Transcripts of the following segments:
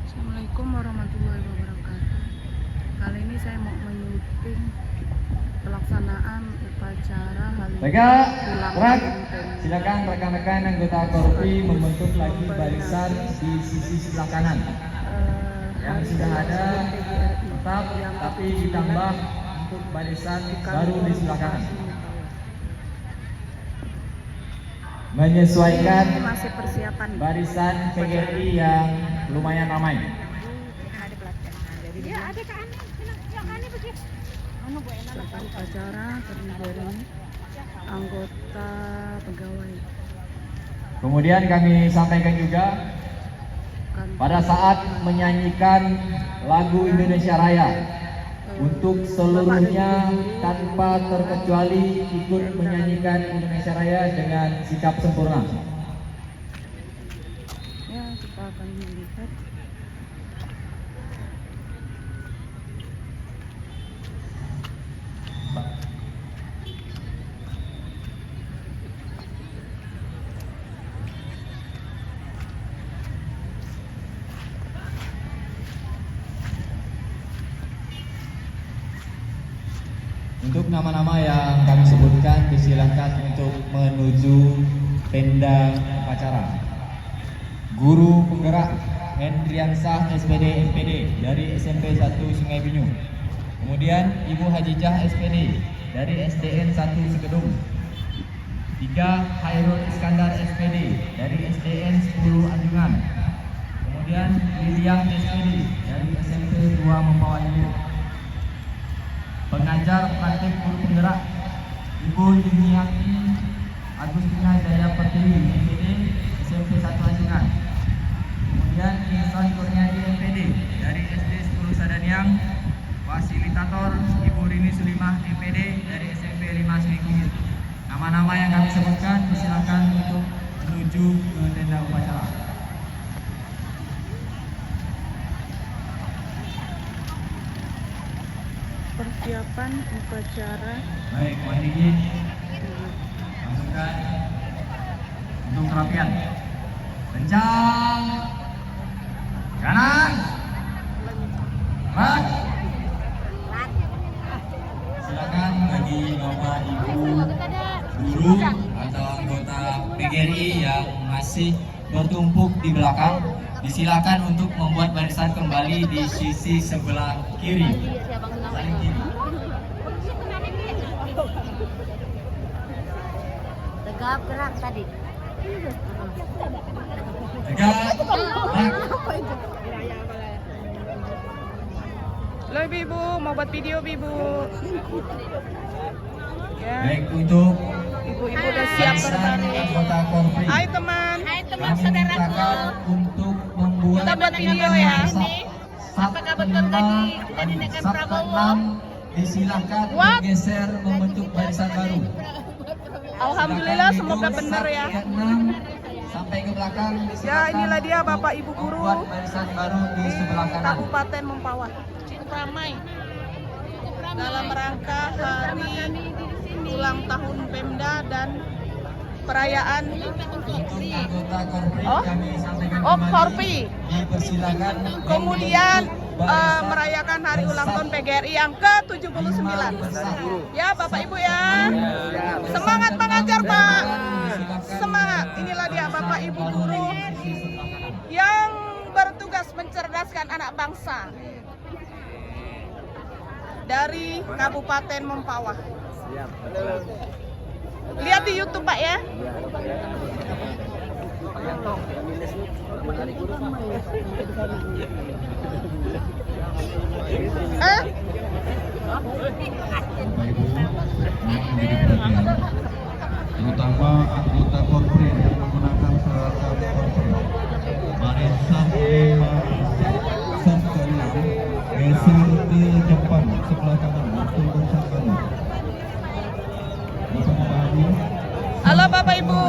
Assalamualaikum warahmatullahi wabarakatuh. Kali ini saya mau menyuting pelaksanaan upacara hari Tegak, ulang gerak. tahun Pemda. Silakan rekan-rekan anggota Korpi membentuk lagi barisan di sisi sebelah kanan. Yang Hari sudah ulang ada tahun PGRI tetap, yang tapi ke-79 ditambah untuk barisan di baru kantor di sebelah kanan. Bupati Mempawah. Menyesuaikan Ini masih persiapan. barisan PGRI yang lumayan ramai. Ada pelatihan. Jadi ya ada ke aneh, yang aneh begitu. Selesai upacara terdiri dari anggota pegawai Kemudian kami sampaikan juga kantor pada saat menyanyikan lagu Indonesia Raya untuk seluruhnya tanpa terkecuali ikut menyanyikan Indonesia Raya dengan sikap sempurna. ya kita akan melihat Untuk nama-nama yang kami sebutkan disilahkan untuk menuju tenda upacara. Guru penggerak Hendriansah SPD MPD dari SMP 1 Sungai Binyu. Kemudian Ibu Hajijah SPD dari SDN 1 Segedung. 3 Hairul Iskandar SPD dari SDN 10 Anjungan. Kemudian Liliang SPD dari SMP 2 Mempawah Ilir. Pengajar praktik guru penggerak Ibu Yuniati Agustina Jaya Pertiwi MPD SMP 1 Anjungan. Kemudian Insan Kurniadi MPD dari SD 10 Sadaniang. Fasilitator Ibu Rini Sulimah MPD dari SMP 5 Sungai Kunyit. Nama-nama yang kami sebutkan disilakan untuk menuju ke tenda upacara. persiapan upacara Baik, Pak Diki, masukkan untuk kerapian. Kencang, kanan, gerak. Silakan bagi bapak ibu guru atau anggota PGRI yang masih bertumpuk di belakang, disilakan untuk membuat barisan kembali di sisi sebelah kiri. Saling kiri. Tegap gerak tadi. Tegak, gerak. Lo ibu mau buat video ibu ya Baik, untuk ibu-ibu udah siap barisan berbaris. anggota Korpri, Hai teman, Hai teman kami mintakan saudaraku. untuk membuat kita buat video ya. Apakah betul tadi kita dinaikkan Prabowo? Disilahkan What? bergeser membentuk barisan baru. Alhamdulillah Silakan semoga duduk benar ya. satu, enam, sampai ke belakang. Ya Disilakan inilah dia untuk Bapak Ibu Guru membuat barisan baru di di sebelah kanan. Kabupaten Mempawah ramai dalam rangka hari ulang tahun Pemda dan perayaan Untuk anggota Korpri Oh? kami sampaikan Oh, kembali, Korpri. dipersilakan kemudian membentuk barisan merayakan hari ulang tahun PGRI yang ke-79. Ya Bapak Ibu ya. Semangat mengajar Pak. Semangat. Inilah dia Bapak Ibu guru yang bertugas mencerdaskan anak bangsa dari Kabupaten Mempawah. Lihat di YouTube Pak ya. Terutama anggota Korpri yang menggunakan seragam Korpri. Barisan 5 sampai 6 geser di depan sebelah kanan untuk barisan baru. Bapak Ibu, Halo Bapak Ibu,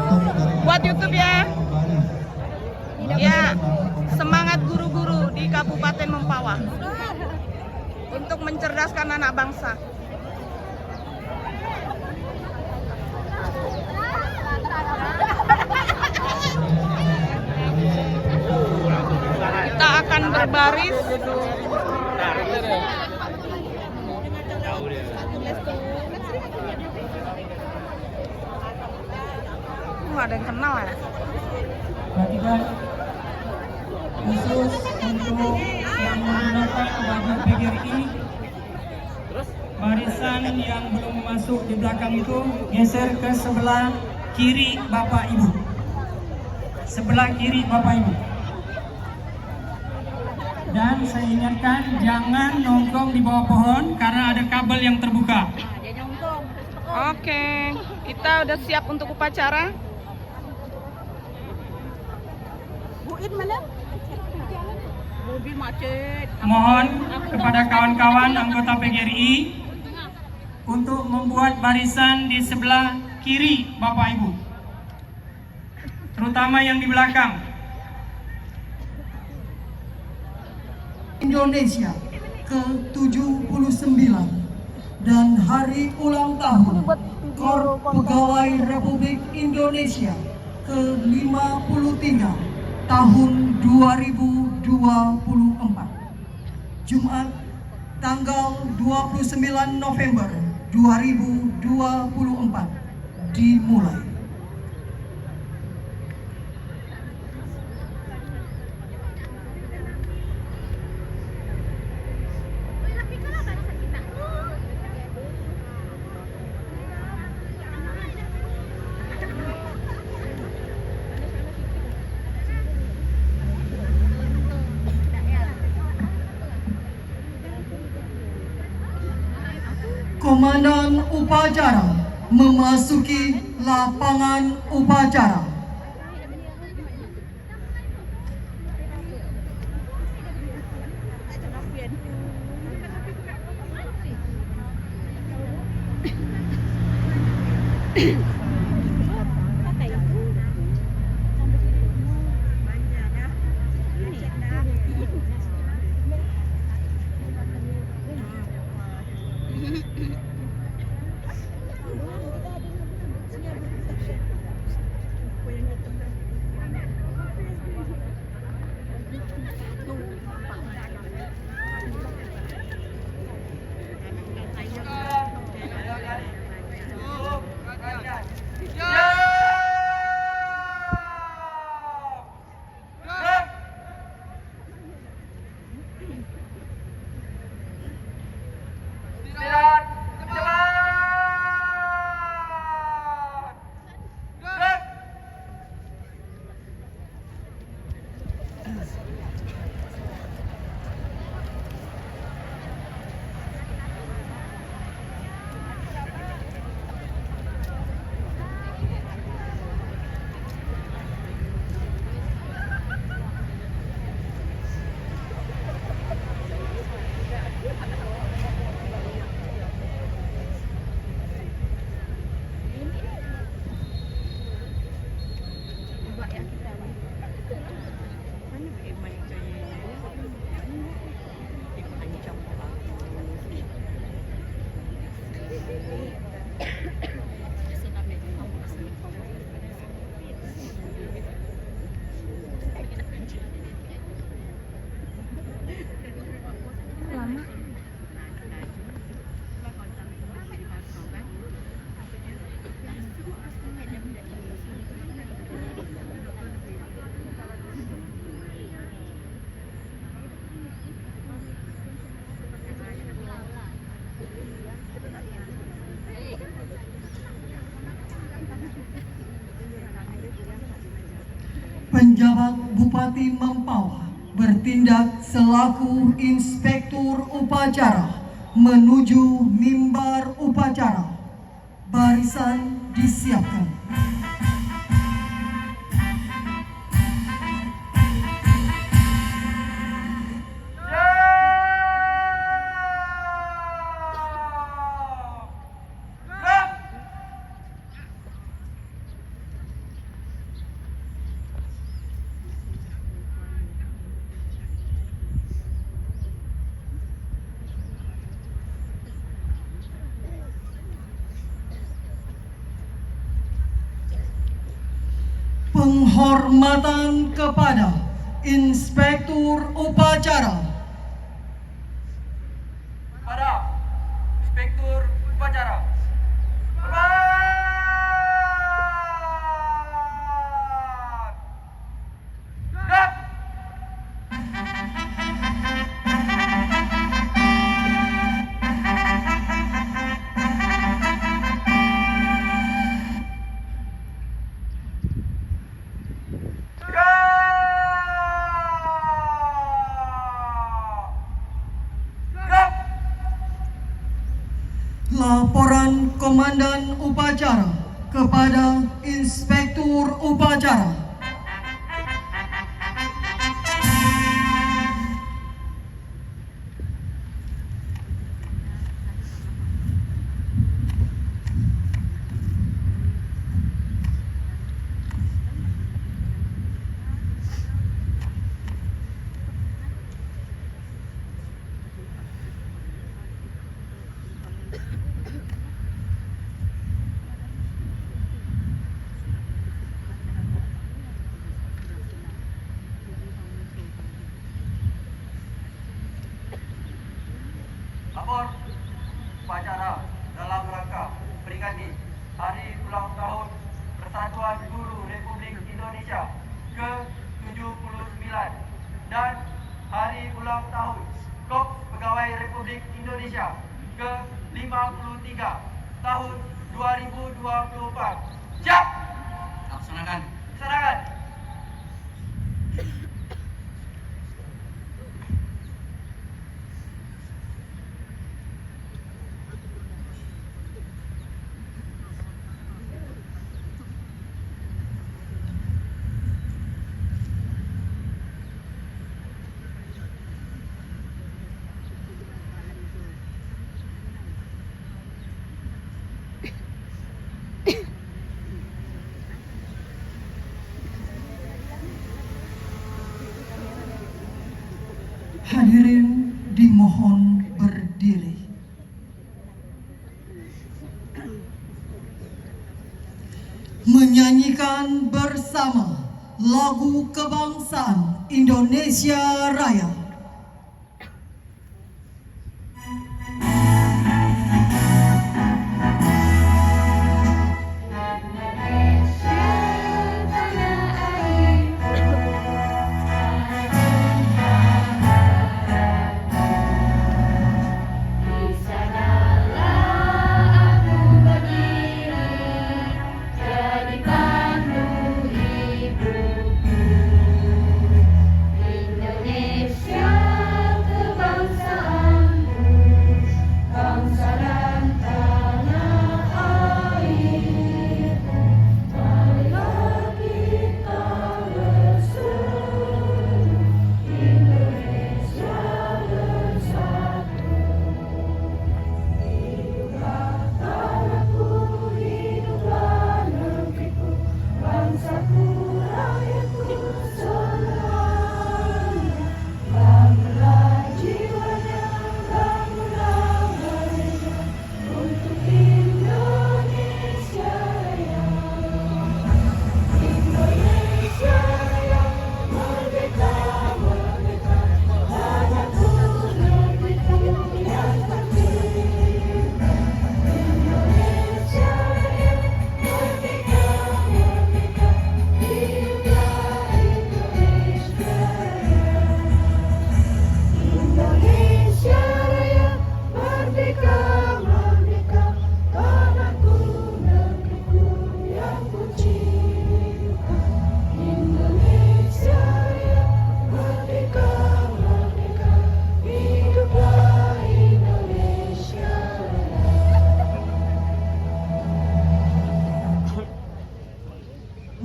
untuk dari buat YouTube ya. baris. Ya, semangat guru-guru di Kabupaten Mempawah untuk mencerdaskan anak bangsa. baris. Ada yang kenal ya? Perhatikan khusus untuk yang menggunakan baju PGRI, barisan yang belum masuk di belakang itu geser ke sebelah kiri Bapak Ibu. Sebelah kiri Bapak Ibu. Dan saya ingatkan jangan nongkrong di bawah pohon karena ada kabel yang terbuka. Oke, kita udah siap untuk upacara. Mohon kepada kawan-kawan anggota PGRI untuk membuat barisan di sebelah kiri Bapak Ibu, terutama yang di belakang. Indonesia ke-79 dan hari ulang tahun Korps Pegawai Republik Indonesia ke-53 tahun 2024. Jumat tanggal 29 November 2024 dimulai. Komandan upacara memasuki lapangan upacara. Penjabat Bupati Mempawah bertindak selaku inspektur upacara menuju mimbar upacara. Barisan disiapkan. Penghormatan kepada Inspektur Inspektur Upacara. Pada Inspektur Upacara. Gerak! Laporan Komandan Upacara kepada Inspektur Upacara. Lapor upacara dalam rangka peringati Hari Ulang Tahun Persatuan Guru Republik Indonesia ke-79 dan Hari Ulang Tahun Korps Pegawai Republik Indonesia ke-53 tahun 2024. Siap! Laksanakan. Laksanakan. Hadirin dimohon berdiri. Menyanyikan bersama lagu kebangsaan Indonesia Raya.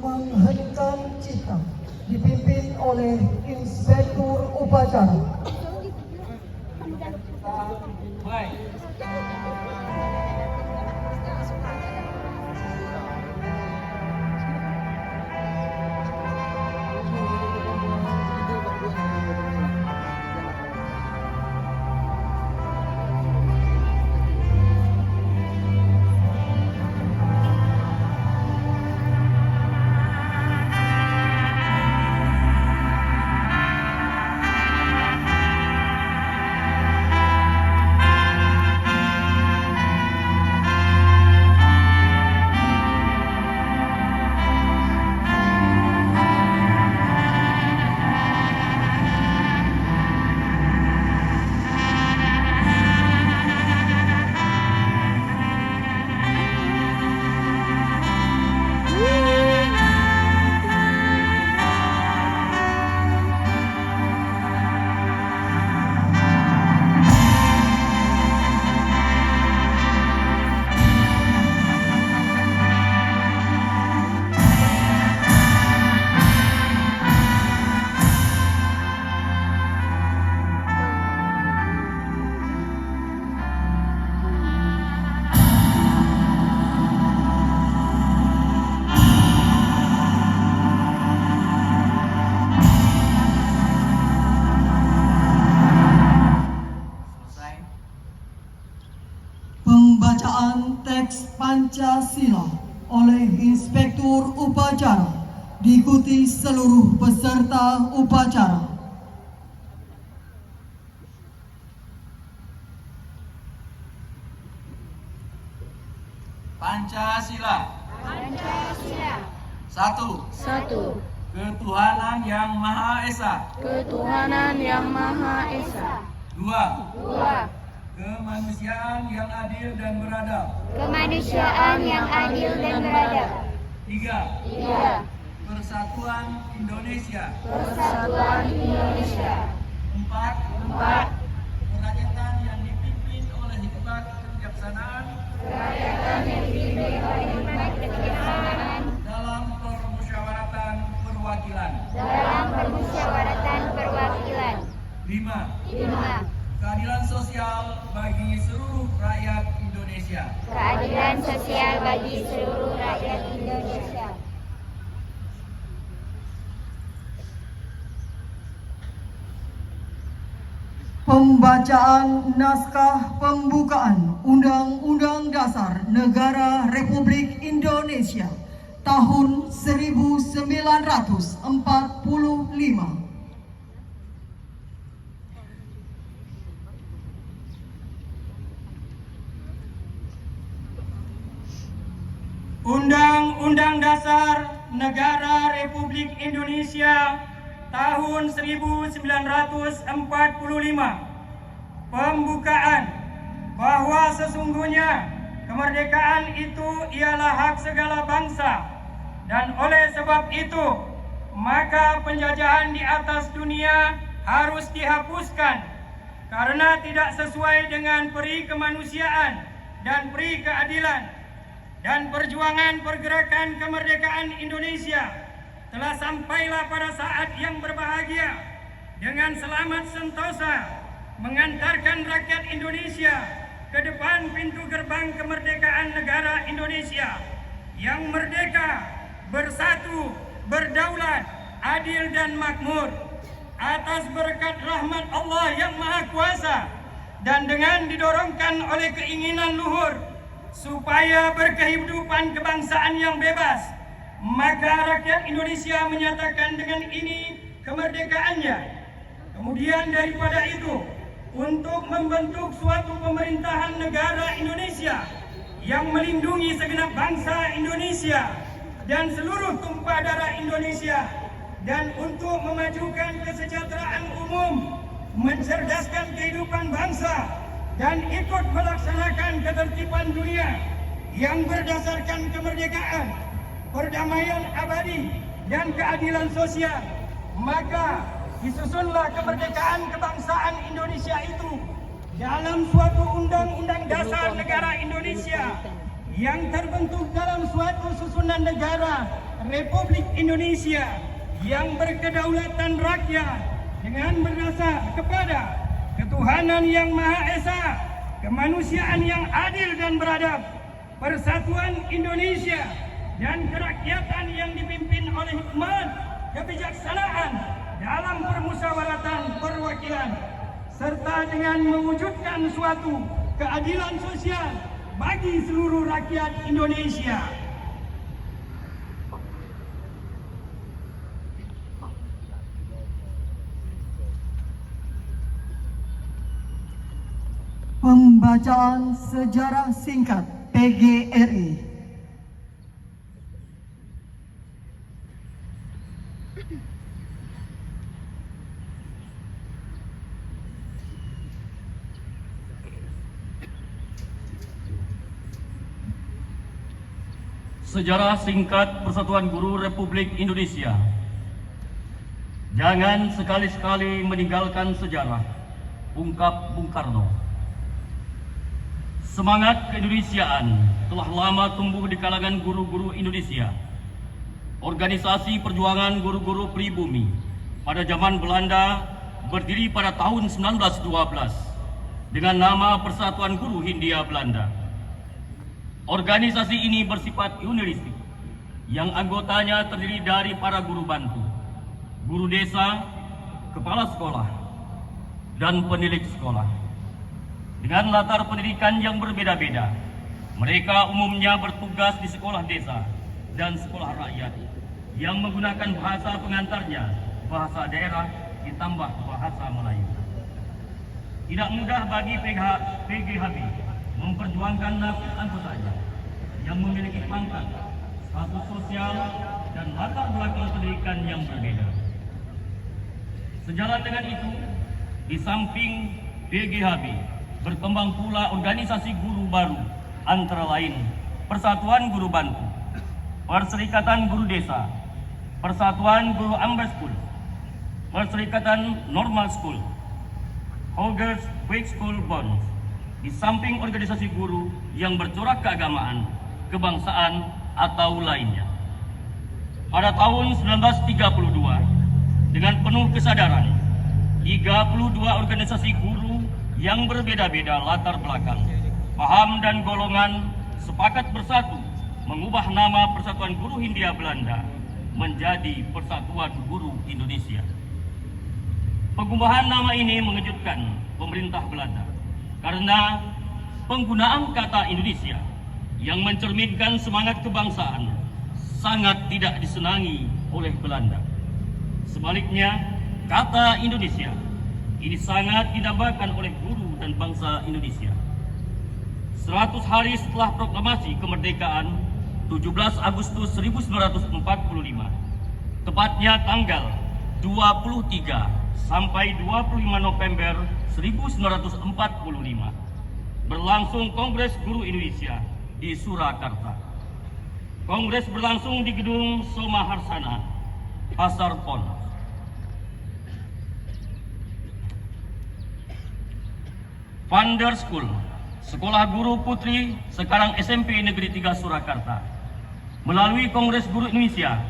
Mengheningkan cipta dipimpin oleh Inspektur Upacara. Mulai. Pancasila oleh Inspektur Upacara, diikuti seluruh peserta upacara. Pancasila. Pancasila. Satu. Satu. Ketuhanan Yang Maha Esa. Ketuhanan Yang Maha Esa. Dua. Dua. Kemanusiaan yang adil dan beradab. Kemanusiaan yang adil dan beradab. Tiga. Tiga. Persatuan Indonesia. Persatuan Indonesia. Empat. Empat. Kerakyatan yang dipimpin oleh hikmat kebijaksanaan Kerakyatan yang dipimpin oleh hikmat kebijaksanaan dalam permusyawaratan perwakilan. dalam permusyawaratan perwakilan. Lima. Lima. Keadilan sosial bagi seluruh rakyat Indonesia. Keadilan sosial bagi seluruh rakyat Indonesia. Pembacaan naskah pembukaan Undang-Undang Dasar Negara Republik Indonesia tahun 1945. Undang-Undang Dasar Negara Republik Indonesia tahun 1945. Pembukaan bahwa sesungguhnya kemerdekaan itu ialah hak segala bangsa, dan oleh sebab itu maka penjajahan di atas dunia harus dihapuskan karena tidak sesuai dengan peri kemanusiaan dan peri keadilan. Dan perjuangan pergerakan kemerdekaan Indonesia telah sampailah pada saat yang berbahagia dengan selamat sentosa mengantarkan rakyat Indonesia ke depan pintu gerbang kemerdekaan negara Indonesia yang merdeka, bersatu, berdaulat, adil dan makmur atas berkat rahmat Allah yang Maha Kuasa dan dengan didorongkan oleh keinginan luhur supaya berkehidupan kebangsaan yang bebas, maka rakyat Indonesia menyatakan dengan ini kemerdekaannya. Kemudian daripada itu, untuk membentuk suatu pemerintahan negara Indonesia yang melindungi segenap bangsa Indonesia dan seluruh tumpah darah Indonesia, dan untuk memajukan kesejahteraan umum, mencerdaskan kehidupan bangsa, dan ikut melaksanakan ketertiban dunia yang berdasarkan kemerdekaan, perdamaian abadi, dan keadilan sosial, maka disusunlah kemerdekaan kebangsaan Indonesia itu dalam suatu undang-undang dasar negara Indonesia yang terbentuk dalam suatu susunan negara Republik Indonesia yang berkedaulatan rakyat dengan berdasar kepada ketuhanan yang Maha Esa, kemanusiaan yang adil dan beradab, persatuan Indonesia, dan kerakyatan yang dipimpin oleh hikmat kebijaksanaan dalam permusyawaratan perwakilan, serta dengan mewujudkan suatu keadilan sosial bagi seluruh rakyat Indonesia. Pembacaan sejarah singkat PGRI. Sejarah singkat Persatuan Guru Republik Indonesia. Jangan sekali-sekali meninggalkan sejarah, ungkap Bung Karno. Semangat keindonesiaan telah lama tumbuh di kalangan guru-guru Indonesia. Organisasi perjuangan guru-guru pribumi pada zaman Belanda berdiri pada tahun 1912 dengan nama Persatuan Guru Hindia Belanda. Organisasi ini bersifat unionistik yang anggotanya terdiri dari para guru bantu, guru desa, kepala sekolah, dan penilik sekolah. Dengan latar pendidikan yang berbeda-beda, Mereka umumnya bertugas di sekolah desa dan sekolah rakyat yang menggunakan bahasa pengantarnya, bahasa daerah ditambah bahasa Melayu. Tidak mudah bagi PGHB memperjuangkan nasib anggotanya yang memiliki pangkat, status sosial, dan latar belakang pendidikan yang berbeda. Sejalan dengan itu, di samping PGHB, berkembang pula organisasi guru baru, antara lain Persatuan Guru Bantu, Perserikatan Guru Desa, Persatuan Guru Amber School, Perserikatan Normal School, Hogers Quick School Bonds, di samping organisasi guru yang bercorak keagamaan, kebangsaan, atau lainnya. Pada tahun 1932, dengan penuh kesadaran, 32 organisasi guru yang berbeda-beda latar belakang, paham dan golongan sepakat bersatu mengubah nama Persatuan Guru Hindia Belanda menjadi Persatuan Guru Indonesia. Pengubahan nama ini mengejutkan pemerintah Belanda karena penggunaan kata Indonesia yang mencerminkan semangat kebangsaan sangat tidak disenangi oleh Belanda. Sebaliknya, kata Indonesia ini sangat didambakan oleh guru dan bangsa Indonesia. 100 hari setelah proklamasi kemerdekaan 17 Agustus 1945, tepatnya tanggal 23 sampai 25 November 1945, berlangsung Kongres Guru Indonesia di Surakarta. Kongres berlangsung di Gedung Soma Harsana, Pasar Pon. Vander School, Sekolah Guru Putri, sekarang SMP Negeri 3 Surakarta. Melalui Kongres Guru Indonesia,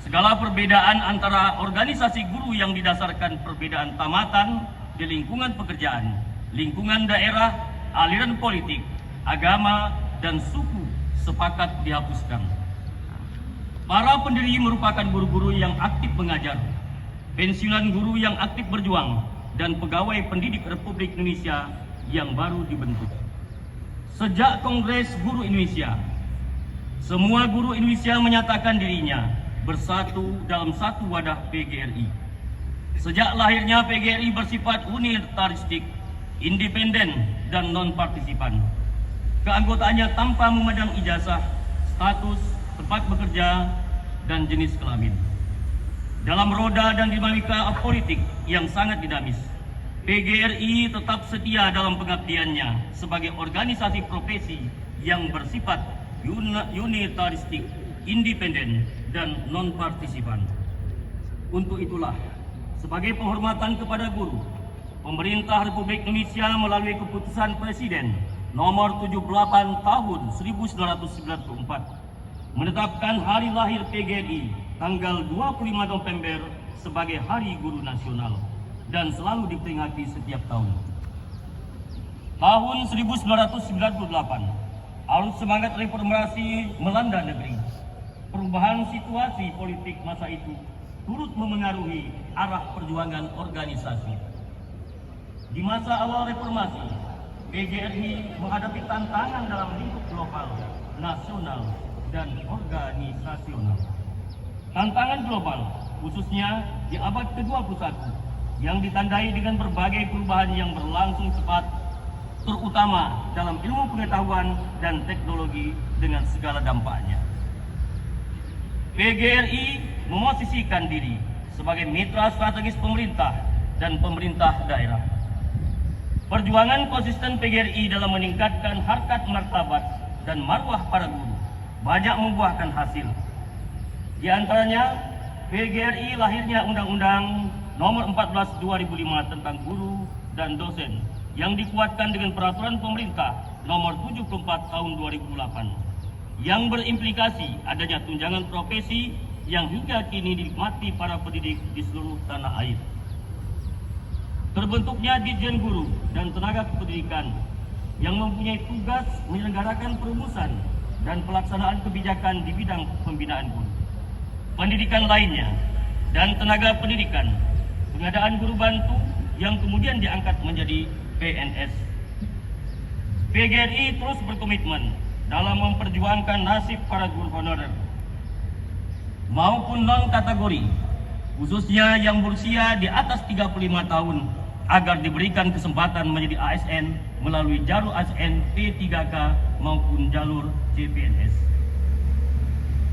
segala perbedaan antara organisasi guru yang didasarkan perbedaan tamatan di lingkungan pekerjaan, lingkungan daerah, aliran politik, agama, dan suku sepakat dihapuskan. Para pendiri merupakan guru-guru yang aktif mengajar, pensiunan guru yang aktif berjuang, dan pegawai pendidik Republik Indonesia yang baru dibentuk. Sejak Kongres Guru Indonesia, semua guru Indonesia menyatakan dirinya bersatu dalam satu wadah PGRI. Sejak lahirnya PGRI bersifat unitaristik, independen, dan non-partisipan. Keanggotaannya tanpa memandang ijazah, status, tempat bekerja, dan jenis kelamin. Dalam roda dan dinamika politik yang sangat dinamis, PGRI tetap setia dalam pengabdiannya sebagai organisasi profesi yang bersifat unitaristik, independen, dan non-partisipan. Untuk itulah, sebagai penghormatan kepada guru, pemerintah Republik Indonesia melalui keputusan Presiden nomor 78 tahun 1994 menetapkan hari lahir PGRI tanggal 25 November sebagai Hari Guru Nasional dan selalu diperingati setiap tahun. Tahun 1998, arus semangat reformasi melanda negeri. Perubahan situasi politik masa itu turut memengaruhi arah perjuangan organisasi. Di masa awal reformasi, PGRI menghadapi tantangan dalam lingkup global, nasional, dan organisasional. Tantangan global, khususnya di abad ke-21, yang ditandai dengan berbagai perubahan yang berlangsung cepat, terutama dalam ilmu pengetahuan dan teknologi dengan segala dampaknya. PGRI memosisikan diri sebagai mitra strategis pemerintah dan pemerintah daerah. Perjuangan konsisten PGRI dalam meningkatkan harkat martabat dan marwah para guru banyak membuahkan hasil. Di antaranya, PGRI lahirnya Undang-Undang Nomor 14 2005 tentang guru dan dosen yang dikuatkan dengan peraturan pemerintah Nomor 74 tahun 2008 yang berimplikasi adanya tunjangan profesi yang hingga kini dinikmati para pendidik di seluruh tanah air. Terbentuknya Ditjen Guru dan Tenaga Kependidikan yang mempunyai tugas menyelenggarakan perumusan dan pelaksanaan kebijakan di bidang pembinaan guru, pendidikan lainnya, dan tenaga pendidikan, pengadaan guru bantu yang kemudian diangkat menjadi PNS. PGRI terus berkomitmen dalam memperjuangkan nasib para guru honorer maupun non-kategori, khususnya yang berusia di atas 35 tahun, agar diberikan kesempatan menjadi ASN melalui jalur ASN P3K maupun jalur CPNS.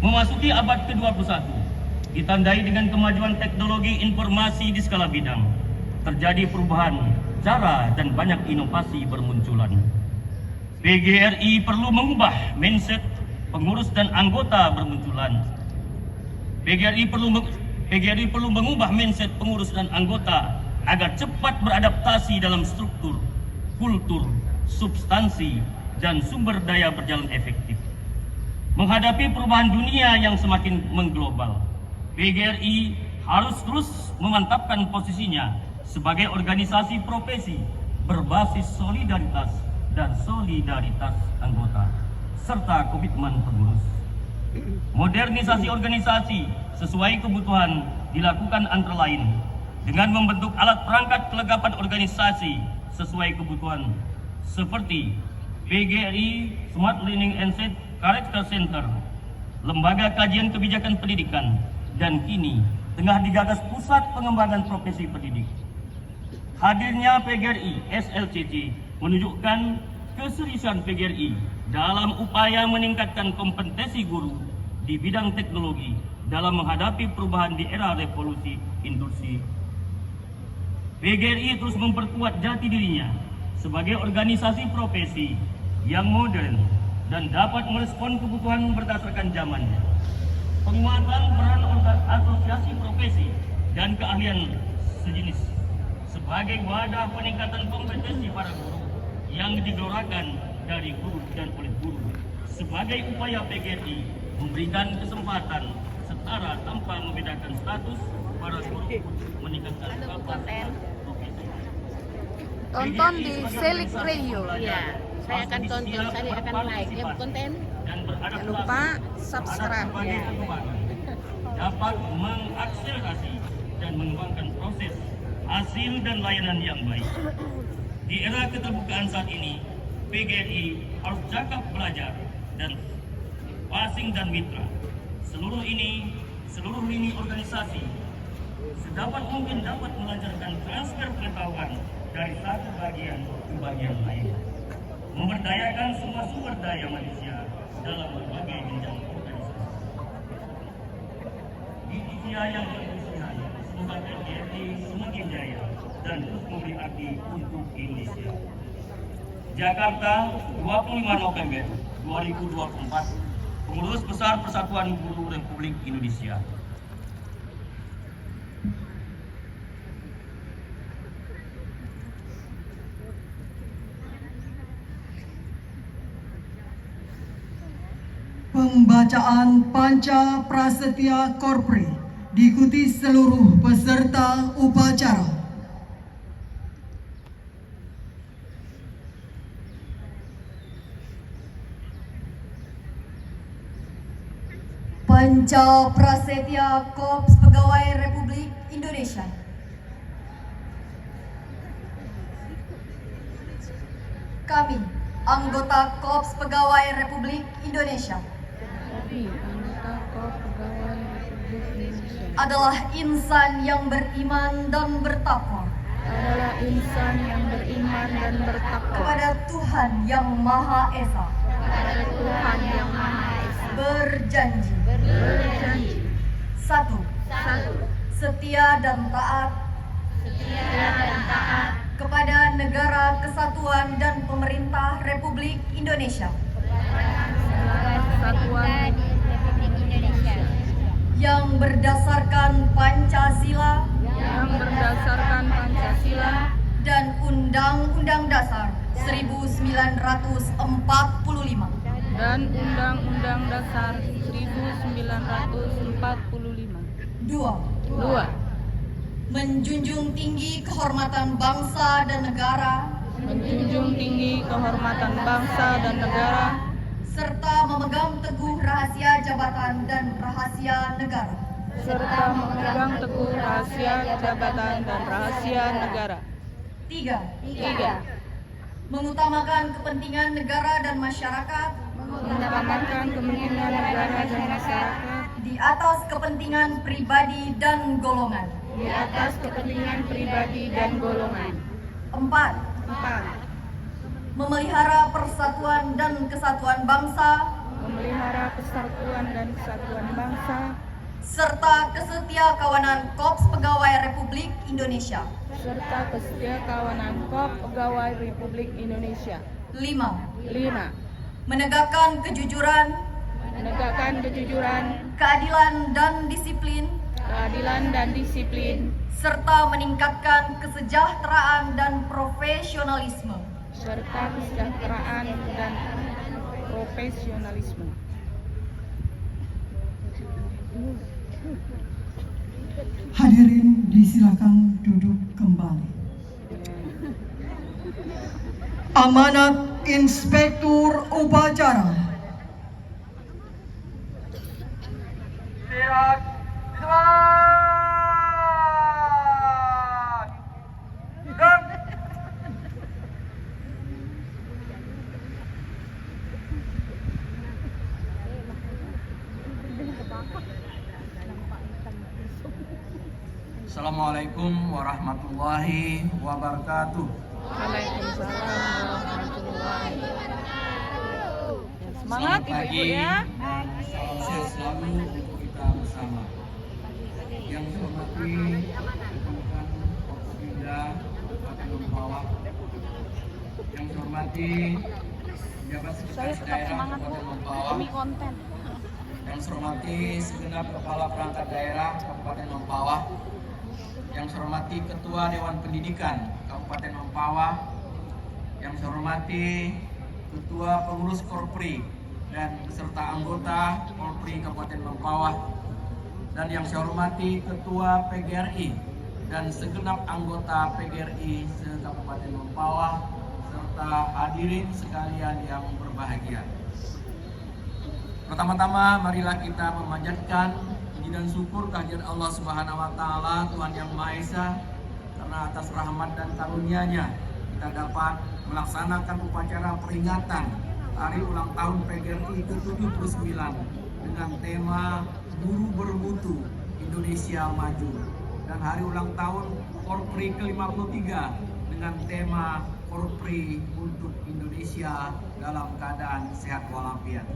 Memasuki abad ke-21, ditandai dengan kemajuan teknologi informasi di skala bidang. Terjadi perubahan cara dan banyak inovasi bermunculan. PGRI perlu mengubah mindset pengurus dan anggota bermunculan. PGRI perlu mengubah mindset pengurus dan anggota agar cepat beradaptasi dalam struktur, kultur, substansi, dan sumber daya berjalan efektif. Menghadapi perubahan dunia yang semakin mengglobal, PGRI harus terus memantapkan posisinya sebagai organisasi profesi berbasis solidaritas dan solidaritas anggota, serta komitmen pengurus. Modernisasi organisasi sesuai kebutuhan dilakukan antara lain dengan membentuk alat perangkat kelegapan organisasi sesuai kebutuhan seperti PGRI Smart Learning and Character Center, Lembaga Kajian Kebijakan Pendidikan, dan kini tengah digagas Pusat Pengembangan Profesi Pendidik. Hadirnya PGRI SLCC menunjukkan keseriusan PGRI dalam upaya meningkatkan kompetensi guru di bidang teknologi dalam menghadapi perubahan di era revolusi industri. PGRI terus memperkuat jati dirinya sebagai organisasi profesi yang modern dan dapat merespon kebutuhan berdasarkan zamannya. Penguatan peran asosiasi profesi dan keahlian sejenis sebagai wadah peningkatan kompetensi para guru yang digelorakan dari guru dan oleh guru sebagai upaya PGRI memberikan kesempatan setara tanpa membedakan status para guru meningkatkan kapasitas profesi. Tonton di Selik Radio. Iya, saya akan tonton, saya akan like ya konten. Dan Jangan lupa subscribe ya. Dapat mengakselerasi dan mengembangkan proses, hasil dan layanan yang baik. Di era keterbukaan saat ini, PGRI harus cakap belajar dan passing dan mitra. Seluruh lini organisasi sedapat mungkin dapat melancarkan transfer pengetahuan dari satu bagian ke bagian lain, memberdayakan semua sumber daya manusia dalam berbagai jenjang organisasi. Di usia yang berusia, semoga PGRI semakin jaya dan terus memberi arti untuk Indonesia. Jakarta, 25 November 2024. Pengurus Besar Persatuan Guru Republik Indonesia. Pembacaan Panca Prasetya Korpri diikuti seluruh peserta upacara. Panca Prasetya Korps Pegawai Republik Indonesia. Kami, anggota Korps Pegawai Republik Indonesia, adalah insan yang beriman dan bertakwa kepada Tuhan Yang Maha Esa. Berjanji. Satu. Setia dan taat kepada Negara Kesatuan dan Pemerintah Republik Indonesia. Yang berdasarkan Pancasila dan Undang-Undang Dasar 1945. Dua. Menjunjung tinggi kehormatan bangsa dan negara. Serta memegang teguh rahasia jabatan dan rahasia negara. Tiga. Mengutamakan kepentingan negara dan masyarakat mengutamakan kepentingan negara dan masyarakat di atas kepentingan pribadi dan golongan. di atas kepentingan pribadi dan golongan. 4. 4. Memelihara persatuan dan kesatuan bangsa Memelihara persatuan dan kesatuan bangsa serta kesetiakawanan Korps Pegawai Republik Indonesia. serta kesetiakawanan Korps Pegawai Republik Indonesia. 5. 5. Menegakkan kejujuran, Menegakkan kejujuran, keadilan dan disiplin serta meningkatkan kesejahteraan dan profesionalisme. serta kesejahteraan dan profesionalisme. Hadirin disilakan duduk kembali. Amanat Inspektur Upacara. Siap, dan Assalamualaikum warahmatullahi wabarakatuh. Waalaikumsalam warahmatullahi wabarakatuh. Semangat Ibu-ibu ya. Dan salam sehat selalu untuk kita bersama. Yang saya hormati rekan-rekan Kopinda Kabupaten Mempawah. Yang saya hormati pejabat sekretaris daerah Kabupaten Mempawah. Yang saya hormati segenap kepala perangkat daerah Kabupaten Mempawah. Yang saya hormati Ketua Dewan Pendidikan Kabupaten Mempawah. Yang saya hormati Ketua Pengurus Korpri dan beserta anggota Korpri Kabupaten Mempawah, dan yang saya hormati Ketua PGRI dan segenap anggota PGRI se-Kabupaten Mempawah serta hadirin sekalian yang berbahagia. Pertama-tama marilah kita memanjatkan puji dan syukur kehadirat Allah Subhanahu wa taala, Tuhan yang Maha Esa, karena atas rahmat dan karunia-Nya kita dapat melaksanakan upacara peringatan Hari Ulang Tahun PGRI ke-79 dengan tema Guru Bermutu Indonesia Maju, dan Hari Ulang Tahun Korpri ke-53 dengan tema Korpri untuk Indonesia dalam keadaan sehat walafiat.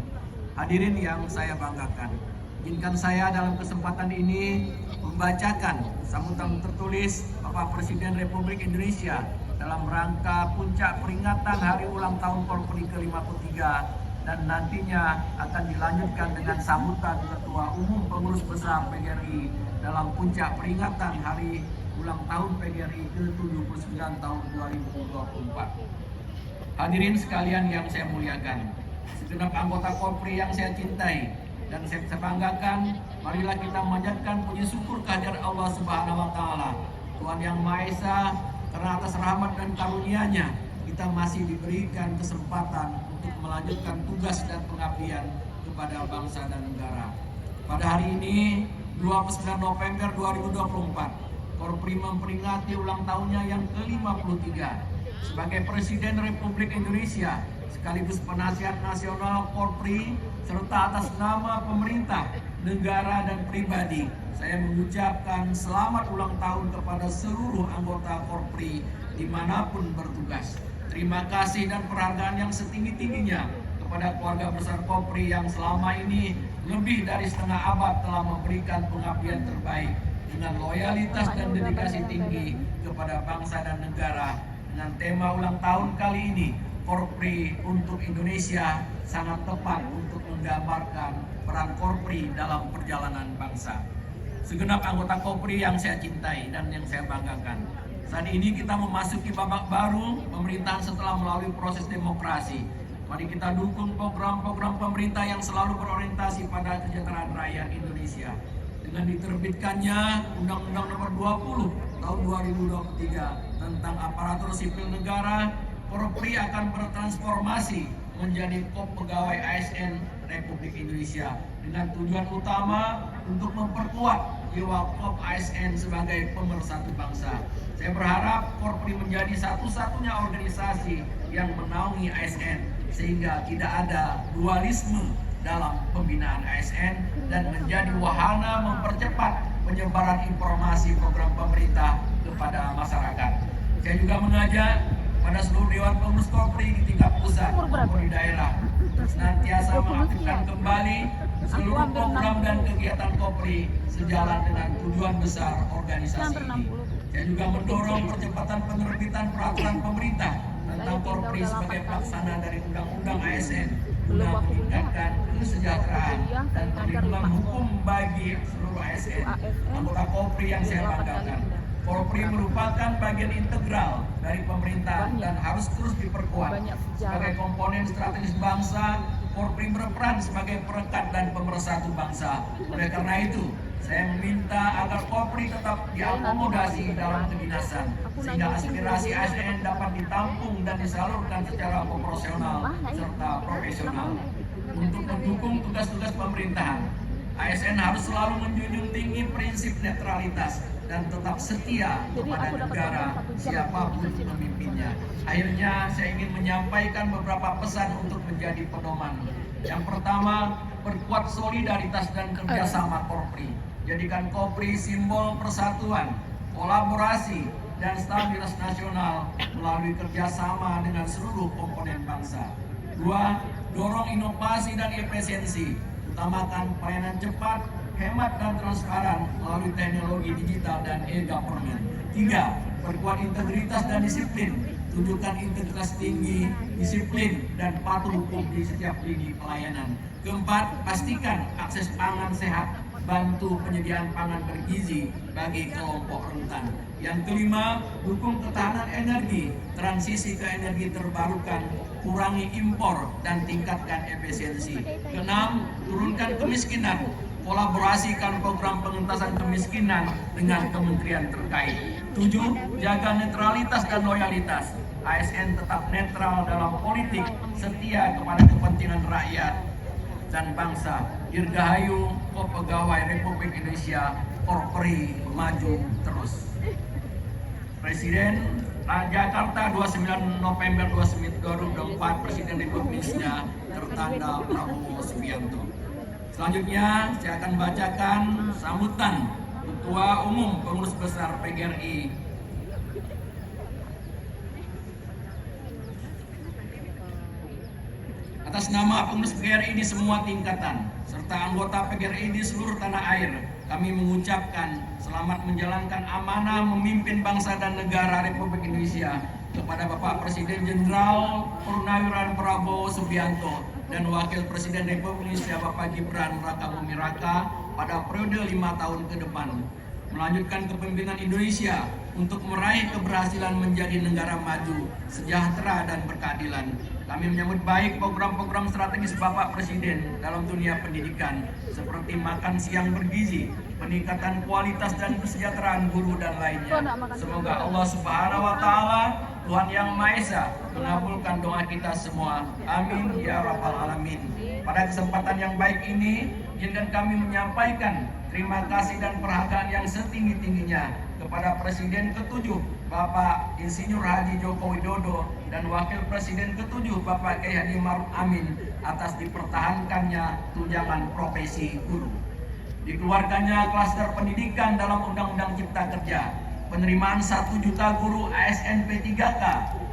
Hadirin yang saya banggakan, izinkan saya dalam kesempatan ini membacakan sambutan tertulis Bapak Presiden Republik Indonesia dalam rangka puncak peringatan Hari Ulang Tahun Korpri ke-53, dan nantinya akan dilanjutkan dengan sambutan Ketua Umum Pengurus Besar PGRI dalam puncak peringatan Hari Ulang Tahun PGRI ke-79 tahun 2024. Hadirin sekalian yang saya muliakan, segenap anggota Korpri yang saya cintai dan saya banggakan, marilah kita memanjatkan puji syukur kehadirat Allah Subhanahu wa taala, Tuhan yang Maha Esa, karena atas rahmat dan karunia-Nya kita masih diberikan kesempatan untuk melanjutkan tugas dan pengabdian kepada bangsa dan negara. Pada hari ini, 29 November 2024, Korpri memperingati ulang tahunnya yang ke-53 sebagai Presiden Republik Indonesia sekaligus penasihat nasional Korpri, serta atas nama pemerintah, negara, dan pribadi, saya mengucapkan selamat ulang tahun kepada seluruh anggota Korpri dimanapun bertugas. Terima kasih dan penghargaan yang setinggi-tingginya kepada keluarga besar Korpri yang selama ini lebih dari setengah abad telah memberikan pengabdian terbaik dengan loyalitas dan dedikasi tinggi kepada bangsa dan negara. Dengan tema ulang tahun kali ini, Korpri untuk Indonesia sangat tepat untuk menggambarkan peran Korpri dalam perjalanan bangsa. Segenap anggota Korpri yang saya cintai dan yang saya banggakan, saat ini kita memasuki babak baru pemerintahan setelah melalui proses demokrasi. Mari kita dukung program-program pemerintah yang selalu berorientasi pada kesejahteraan rakyat Indonesia. Dengan diterbitkannya Undang-Undang Nomor 20 Tahun 2023 tentang aparatur sipil negara, Korpri akan bertransformasi menjadi Korps Pegawai ASN Republik Indonesia dengan tujuan utama untuk memperkuat jiwa Korps ASN sebagai pemersatu bangsa. Saya berharap Korpri menjadi satu-satunya organisasi yang menaungi ASN sehingga tidak ada dualisme dalam pembinaan ASN dan menjadi wahana mempercepat penyebaran informasi program pemerintah kepada masyarakat. Saya juga mengajak pada seluruh Dewan Pengurus Kopri di tingkat pusat maupun di daerah senantiasa mengaktifkan kembali seluruh program dan kegiatan Kopri sejalan dengan tujuan besar organisasi ini. Saya juga mendorong percepatan penerbitan peraturan pemerintah tentang Kopri sebagai pelaksana dari Undang-Undang ASN guna meningkatkan kesejahteraan dan perlindungan hukum bagi seluruh ASN. Anggota Kopri yang saya banggakan, Kopri merupakan bagian integral dari pemerintah dan harus terus diperkuat. Sebagai komponen strategis bangsa, Kopri berperan sebagai perekat dan pemersatu bangsa. Oleh karena itu, saya meminta agar Kopri tetap diakomodasi dalam kedinasan, sehingga aspirasi ASN dapat ditampung dan disalurkan secara proporsional serta profesional. Untuk mendukung tugas-tugas pemerintahan, ASN harus selalu menjunjung tinggi prinsip netralitas dan tetap setia kepada negara siapapun pemimpinnya. Akhirnya saya ingin menyampaikan beberapa pesan untuk menjadi pedoman. Yang pertama, perkuat solidaritas dan kerjasama Kopri. Jadikan Kopri simbol persatuan, kolaborasi, dan stabilitas nasional melalui kerjasama dengan seluruh komponen bangsa. Dua, dorong inovasi dan efisiensi, utamakan pelayanan cepat, hemat dan transparan melalui teknologi digital dan e-government. Tiga, perkuat integritas dan disiplin. Tunjukkan integritas tinggi, disiplin, dan patuh hukum di setiap lini pelayanan. Keempat, pastikan akses pangan sehat. Bantu penyediaan pangan bergizi bagi kelompok rentan. Yang kelima, dukung ketahanan energi, transisi ke energi terbarukan, kurangi impor, dan tingkatkan efisiensi. Keenam, turunkan kemiskinan. Kolaborasikan program pengentasan kemiskinan dengan kementerian terkait. 7. Jaga netralitas dan loyalitas. ASN tetap netral dalam politik, setia kepada kepentingan rakyat dan bangsa. Dirgahayu Pegawai Republik Indonesia, Kopri maju terus. Presiden Jakarta 29 November 2024, Presiden Republik Indonesia tertanda Prabowo Subianto. Selanjutnya saya akan bacakan sambutan Ketua Umum Pengurus Besar PGRI atas nama pengurus PGRI di semua tingkatan serta anggota PGRI di seluruh tanah air. Kami mengucapkan selamat menjalankan amanah memimpin bangsa dan negara Republik Indonesia kepada Bapak Presiden Jenderal Purnawirawan Prabowo Subianto dan Wakil Presiden Republik Indonesia Bapak Gibran Rakabuming Raka pada periode 5 tahun ke depan. Melanjutkan kepemimpinan Indonesia untuk meraih keberhasilan menjadi negara maju, sejahtera dan berkeadilan. Kami menyambut baik program-program strategis Bapak Presiden dalam dunia pendidikan seperti makan siang bergizi, peningkatan kualitas dan kesejahteraan guru dan lainnya. Semoga Allah Subhanahu wa taala, Tuhan Yang Maha Esa, mengabulkan doa kita semua. Amin ya rabbal alamin. Pada kesempatan yang baik ini, izinkan kami menyampaikan terima kasih dan penghargaan yang setinggi-tingginya kepada Presiden ke-7 Bapak Insinyur Haji Joko Widodo dan Wakil Presiden ke-7 Bapak Kiai Haji Ma'ruf Amin atas dipertahankannya tunjangan profesi guru. Dikeluarkannya klaster pendidikan dalam Undang-Undang Cipta Kerja, penerimaan 1 juta guru ASN P3K,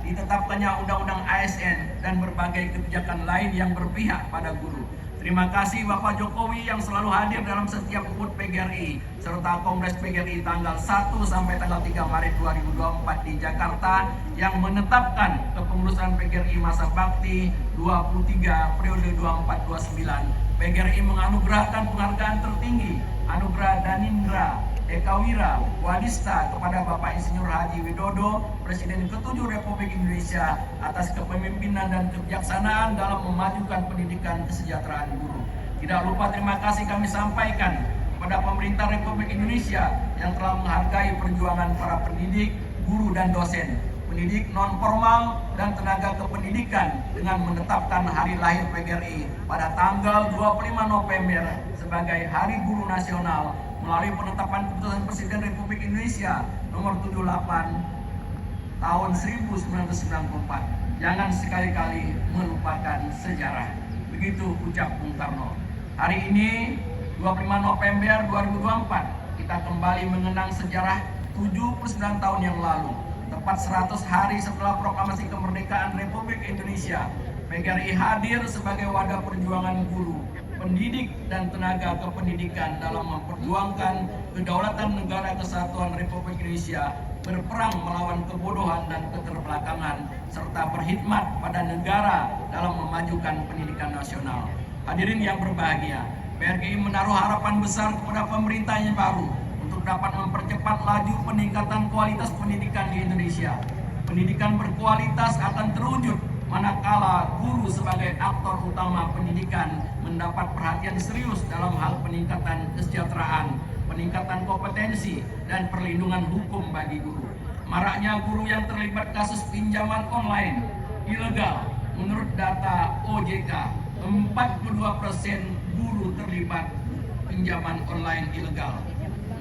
ditetapkannya Undang-Undang ASN dan berbagai kebijakan lain yang berpihak pada guru. Terima kasih Bapak Jokowi yang selalu hadir dalam setiap HUT PGRI serta Kongres PGRI tanggal 1 sampai tanggal 3 Maret 2024 di Jakarta yang menetapkan kepengurusan PGRI masa bakti 23 periode 24-29. PGRI menganugerahkan penghargaan tertinggi Anugerah Danindra Ekawira Wadista kepada Bapak Insinyur Haji Widodo, Presiden ke-7 Republik Indonesia atas kepemimpinan dan kebijaksanaan dalam memajukan pendidikan kesejahteraan guru. Tidak lupa terima kasih kami sampaikan kepada pemerintah Republik Indonesia yang telah menghargai perjuangan para pendidik, guru dan dosen, pendidik non-formal dan tenaga kependidikan dengan menetapkan hari lahir PGRI pada tanggal 25 November sebagai Hari Guru Nasional melalui penetapan keputusan Presiden Republik Indonesia nomor 78 tahun 1994. Jangan sekali-kali melupakan sejarah. Begitu ucap Bung Karno. Hari ini 25 November 2024 kita kembali mengenang sejarah 79 tahun yang lalu. Tepat 100 hari setelah proklamasi kemerdekaan Republik Indonesia, PGRI hadir sebagai wadah perjuangan guru, pendidik dan tenaga kependidikan dalam memperjuangkan kedaulatan negara kesatuan Republik Indonesia, berperang melawan kebodohan dan keterbelakangan, serta berkhidmat pada negara dalam memajukan pendidikan nasional. Hadirin yang berbahagia, PGRI menaruh harapan besar kepada pemerintah yang baru untuk dapat mempercepat laju peningkatan kualitas pendidikan di Indonesia. Pendidikan berkualitas akan terwujud manakala guru sebagai aktor utama pendidikan mendapat perhatian serius dalam hal peningkatan kesejahteraan, peningkatan kompetensi, dan perlindungan hukum bagi guru. Maraknya guru yang terlibat kasus pinjaman online ilegal. Menurut data OJK, 42% guru terlibat pinjaman online ilegal,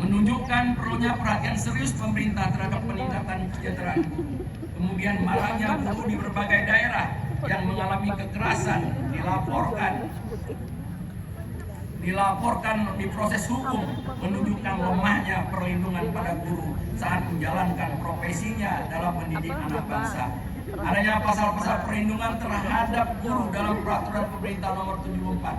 menunjukkan perlunya perhatian serius pemerintah terhadap peningkatan kesejahteraan guru. Kemudian maraknya guru di berbagai daerah yang mengalami kekerasan dilaporkan di proses hukum, menunjukkan lemahnya perlindungan pada guru saat menjalankan profesinya dalam mendidik anak bangsa. Adanya pasal-pasal perlindungan terhadap guru dalam peraturan pemerintah nomor 74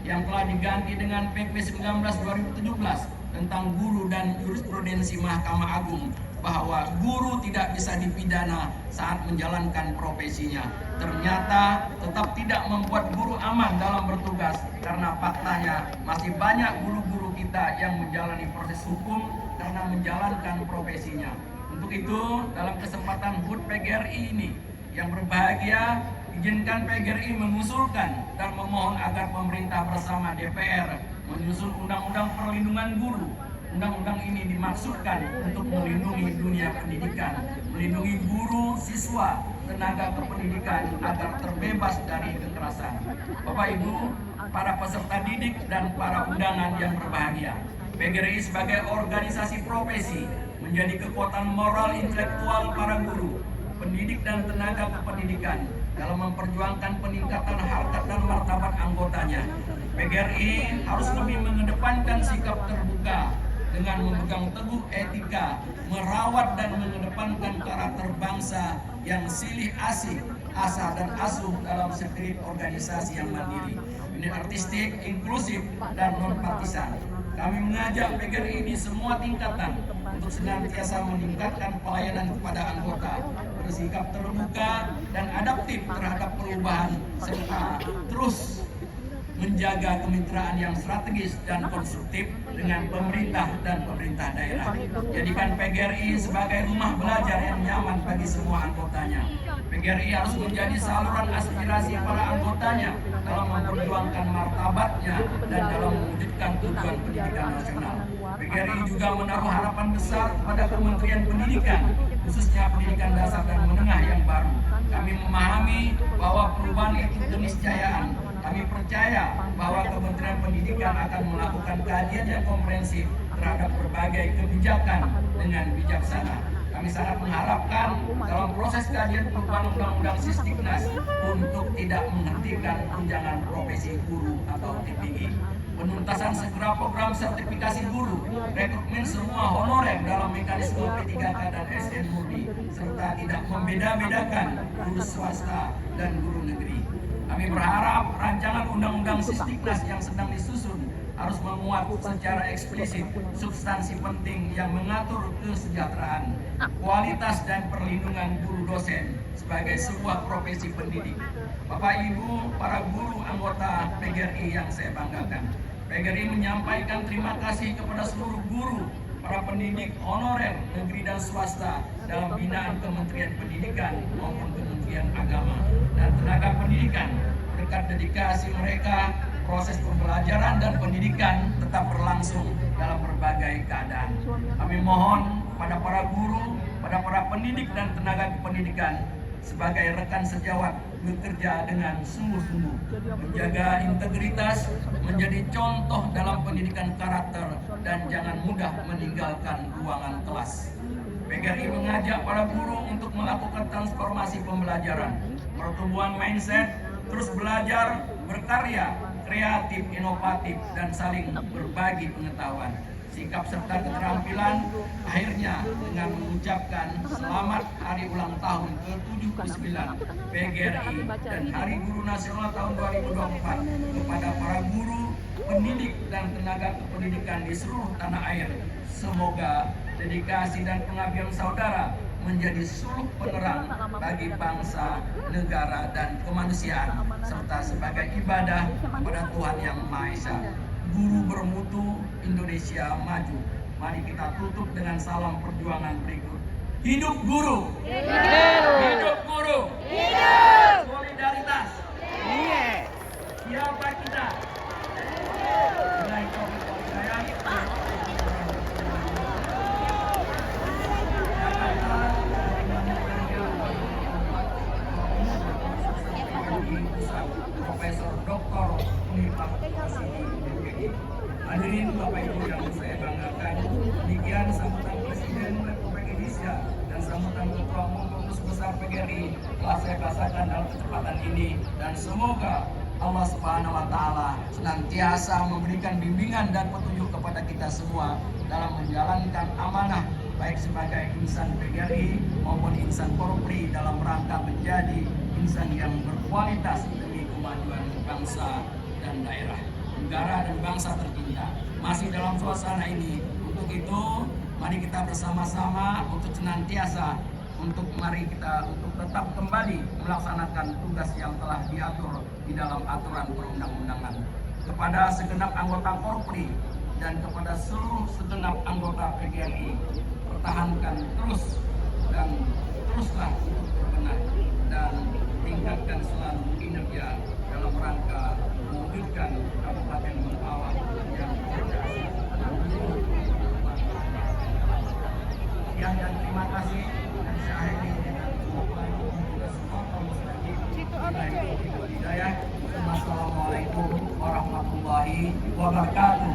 yang telah diganti dengan PP 19/2017 tentang guru dan jurisprudensi Mahkamah Agung bahwa guru tidak bisa dipidana saat menjalankan profesinya. Ternyata tetap tidak membuat guru aman dalam bertugas, karena faktanya masih banyak guru-guru kita yang menjalani proses hukum karena menjalankan profesinya. Untuk itu, dalam kesempatan HUT PGRI ini yang berbahagia, izinkan PGRI mengusulkan dan memohon agar pemerintah bersama DPR menyusun Undang-Undang Perlindungan Guru. Undang-undang ini dimaksudkan untuk melindungi dunia pendidikan, melindungi guru, siswa, tenaga kependidikan agar terbebas dari kekerasan. Bapak Ibu, para peserta didik dan para undangan yang berbahagia, PGRI sebagai organisasi profesi menjadi kekuatan moral intelektual para guru, pendidik dan tenaga kependidikan dalam memperjuangkan peningkatan harkat dan martabat anggotanya. PGRI harus lebih mengedepankan sikap terbuka dengan memegang teguh etika, merawat dan mengedepankan karakter bangsa yang silih asih, asa dan asuh dalam spirit organisasi yang mandiri, unit artistik, inklusif, dan non-partisan. Kami mengajak PGRI di semua tingkatan untuk senantiasa meningkatkan pelayanan kepada anggota, bersikap terbuka dan adaptif terhadap perubahan, serta terus menjaga kemitraan yang strategis dan konstruktif dengan pemerintah dan pemerintah daerah. Jadikan PGRI sebagai rumah belajar yang nyaman bagi semua anggotanya. PGRI harus menjadi saluran aspirasi para anggotanya dalam memperjuangkan martabatnya dan dalam mewujudkan tujuan pendidikan nasional. PGRI juga menaruh harapan besar pada Kementerian Pendidikan, khususnya pendidikan dasar dan menengah yang baru. Kami memahami bahwa perubahan itu keniscayaan. Kami percaya bahwa Kementerian Pendidikan akan melakukan kajian yang komprehensif terhadap berbagai kebijakan dengan bijaksana. Kami sangat mengharapkan dalam proses kajian perubahan Undang-Undang Sisdiknas untuk tidak menghentikan tunjangan profesi guru atau TPG. Penuntasan segera program sertifikasi guru, rekrutmen semua honorer dalam mekanisme P3K dan SN murni, serta tidak membeda-bedakan guru swasta dan guru negeri. Kami berharap rancangan Undang-Undang Sisdiknas yang sedang disusun harus memuat secara eksplisit substansi penting yang mengatur kesejahteraan, kualitas dan perlindungan guru dosen sebagai sebuah profesi pendidik. Bapak Ibu, para guru anggota PGRI yang saya banggakan, PGRI menyampaikan terima kasih kepada seluruh guru, para pendidik honorer negeri dan swasta dalam binaan Kementerian Pendidikan maupun Kementerian Agama dan tenaga pendidikan. Berkat dedikasi mereka, proses pembelajaran dan pendidikan tetap berlangsung dalam berbagai keadaan. Kami mohon pada para guru, pada para pendidik dan tenaga kependidikan sebagai rekan sejawat bekerja dengan sungguh-sungguh, menjaga integritas, menjadi contoh dalam pendidikan karakter, dan jangan mudah meninggalkan ruangan kelas. PGRI mengajak para guru untuk melakukan transformasi pembelajaran, pertumbuhan mindset, terus belajar, berkarya, kreatif, inovatif, dan saling berbagi pengetahuan. Sikap serta keterampilan akhirnya dengan mengucapkan selamat hari ulang tahun ke-79 PGRI dan Hari Guru Nasional tahun 2024 kepada para guru, pendidik, dan tenaga kependidikan di seluruh tanah air. Semoga dedikasi dan pengabdian saudara menjadi suluh penerang bagi bangsa, negara, dan kemanusiaan, serta sebagai ibadah kepada Tuhan Yang Maha Esa. Guru bermutu, Indonesia maju. Mari kita tutup dengan salam perjuangan berikut. Hidup guru! Hidup guru! Solidaritas! Siapa kita? Nilai tauhid wal hidayah. Profesor Dr. Universitas IPB. Hadirin Bapak Ibu yang saya banggakan, demikian sambutan Presiden Republik Indonesia dan sambutan Ketua Umum Pengurus Besar PGRI telah saya bahasakan dalam kesempatan ini, dan semoga Allah Subhanahu wa Ta'ala senantiasa memberikan bimbingan dan petunjuk kepada kita semua dalam menjalankan amanah baik sebagai insan PGRI maupun insan Korpri dalam rangka menjadi insan yang berkualitas demi kemajuan bangsa dan daerah, negara dan bangsa tercinta. Masih dalam suasana ini, untuk itu mari kita bersama-sama untuk senantiasa untuk tetap kembali melaksanakan tugas yang telah diatur di dalam aturan perundang-undangan. Kepada segenap anggota Korpri dan kepada segenap anggota PGRI, pertahankan terus dan teruslah untuk berbenah dan tingkatkan selalu kinerja dalam rangka mewujudkan Kabupaten Mempawah yang cerdas. Sekian dan terima kasih. Dan saya akhiri dengan semua kaum muslimin. Wassalamualaikum warahmatullahi wabarakatuh.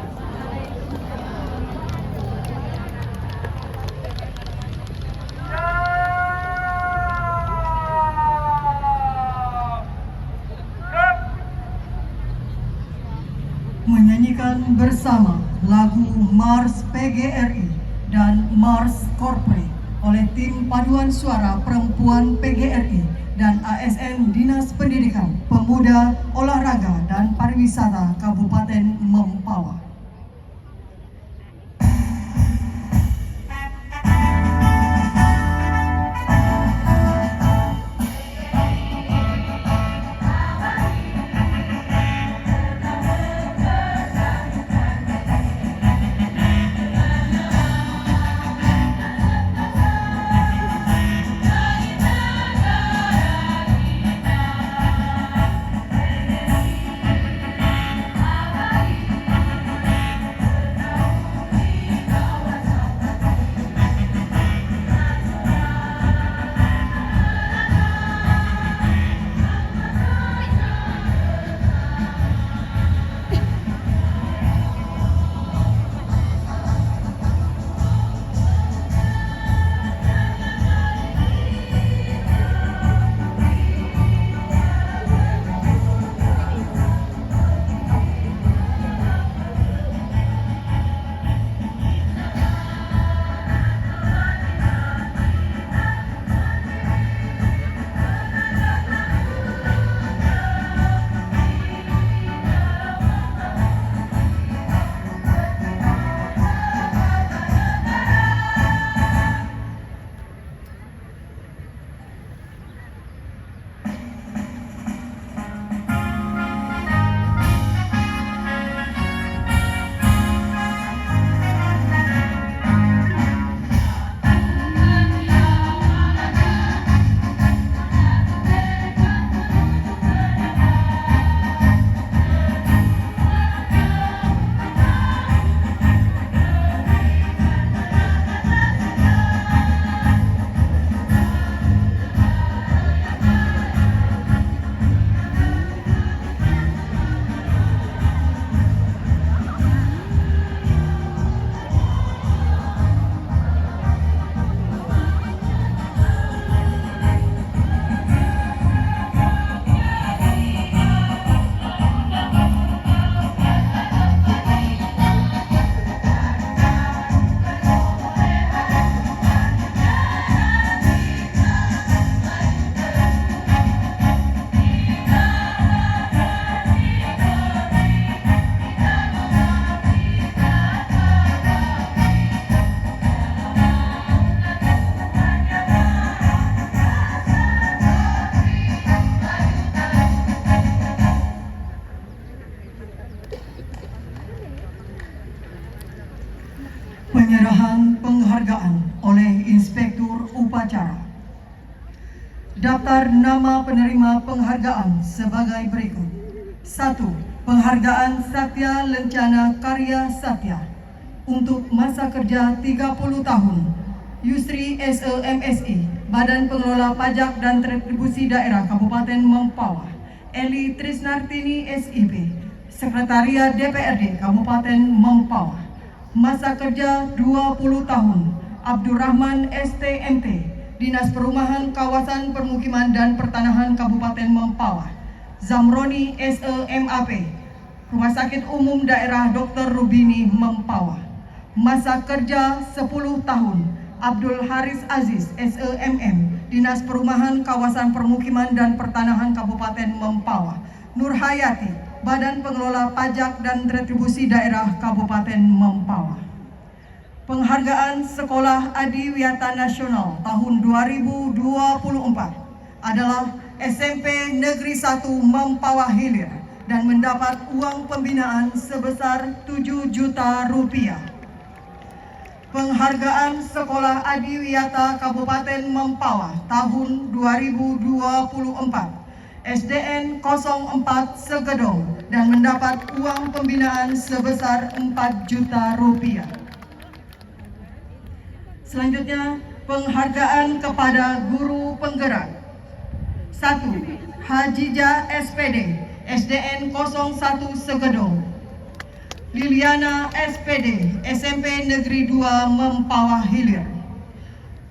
Menyanyikan bersama lagu Mars PGRI dan Mars Korpri oleh tim paduan suara perempuan PGRI dan ASN Dinas Pendidikan, Pemuda, Olahraga, dan Pariwisata Kabupaten Mempawah. Daftar nama penerima penghargaan sebagai berikut. 1. Penghargaan Satya Lencana Karya Satya untuk masa kerja 30 tahun. Yusri SEMSI, Badan Pengelola Pajak dan Retribusi Daerah Kabupaten Mempawah. Eli Trisnartini SIP, Sekretariat DPRD Kabupaten Mempawah. Masa kerja 20 tahun. Abdurrahman STMT, Dinas Perumahan Kawasan Permukiman dan Pertanahan Kabupaten Mempawah. Zamroni SEMAP, Rumah Sakit Umum Daerah Dr. Rubini Mempawah. Masa kerja 10 tahun. Abdul Haris Aziz SEMM, Dinas Perumahan Kawasan Permukiman dan Pertanahan Kabupaten Mempawah. Nur Hayati, Badan Pengelola Pajak dan Retribusi Daerah Kabupaten Mempawah. Penghargaan Sekolah Adiwiyata Nasional tahun 2024 adalah SMP Negeri 1 Mempawah Hilir dan mendapat uang pembinaan sebesar 7 juta rupiah. Penghargaan Sekolah Adiwiyata Kabupaten Mempawah tahun 2024 SDN 04 Segedong dan mendapat uang pembinaan sebesar 4 juta rupiah. Selanjutnya, penghargaan kepada guru penggerak. 1. Hajijah SPD, SDN 01 Segedong. Liliana SPD, SMP Negeri 2 Mempawah Hilir.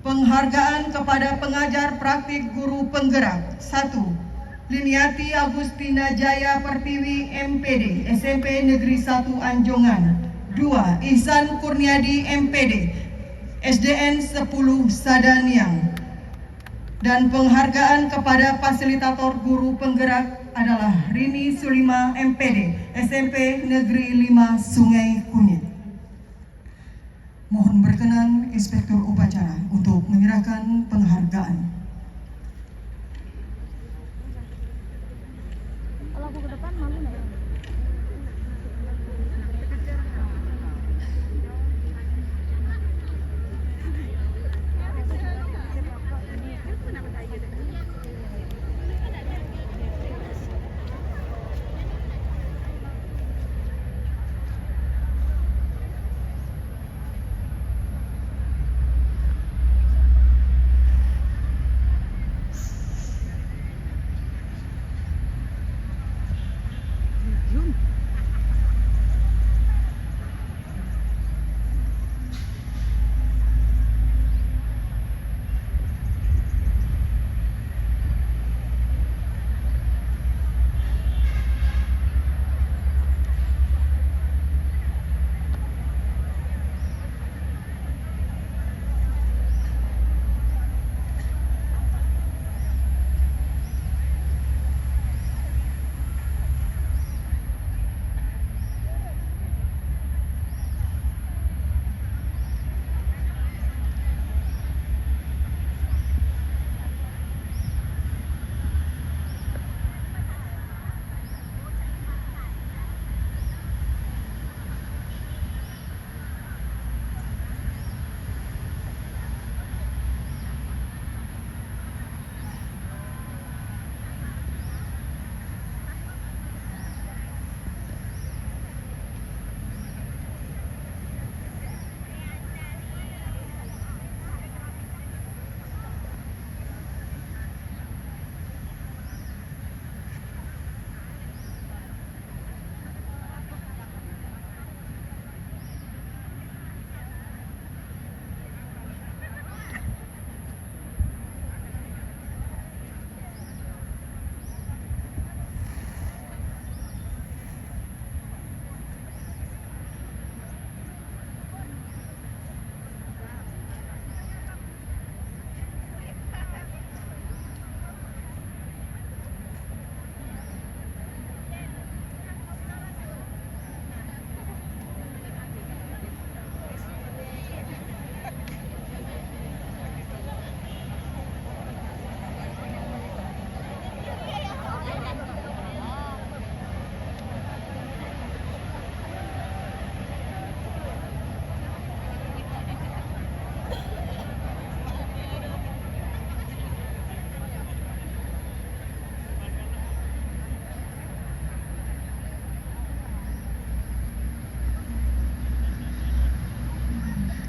Penghargaan kepada pengajar praktik guru penggerak. 1. Liniati Agustina Jaya Pertiwi MPD, SMP Negeri 1 Anjongan. 2. Ihsan Kurniadi MPD, SDN 10 Sadaniang. Dan penghargaan kepada fasilitator guru penggerak adalah Rini Sulima MPD, SMP Negeri 5 Sungai Kunyit. Mohon berkenan Inspektur Upacara untuk menyerahkan penghargaan. Kalau aku ke depan malu nggak?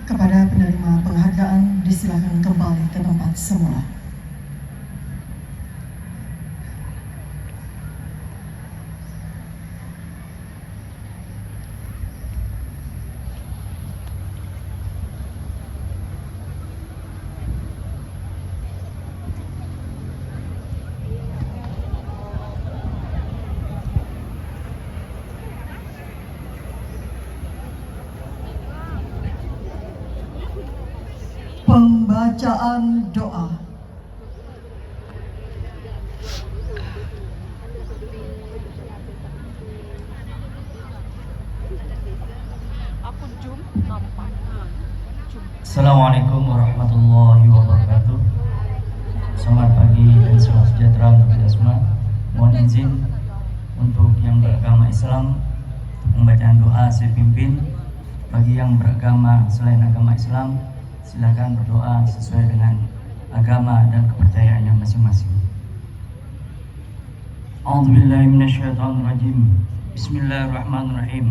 Kepada penerima penghargaan, disilakan kembali ke tempat semula. Pembacaan doa. Assalamualaikum warahmatullahi wabarakatuh. Selamat pagi dan salam sejahtera untuk kita semua. Mohon izin untuk yang beragama Islam pembacaan doa saya pimpin. Bagi yang beragama selain agama Islam, silakan berdoa sesuai dengan agama dan kepercayaannya masing-masing. A'udzubillahi minasyaitonirrajim. Bismillahirrahmanirrahim.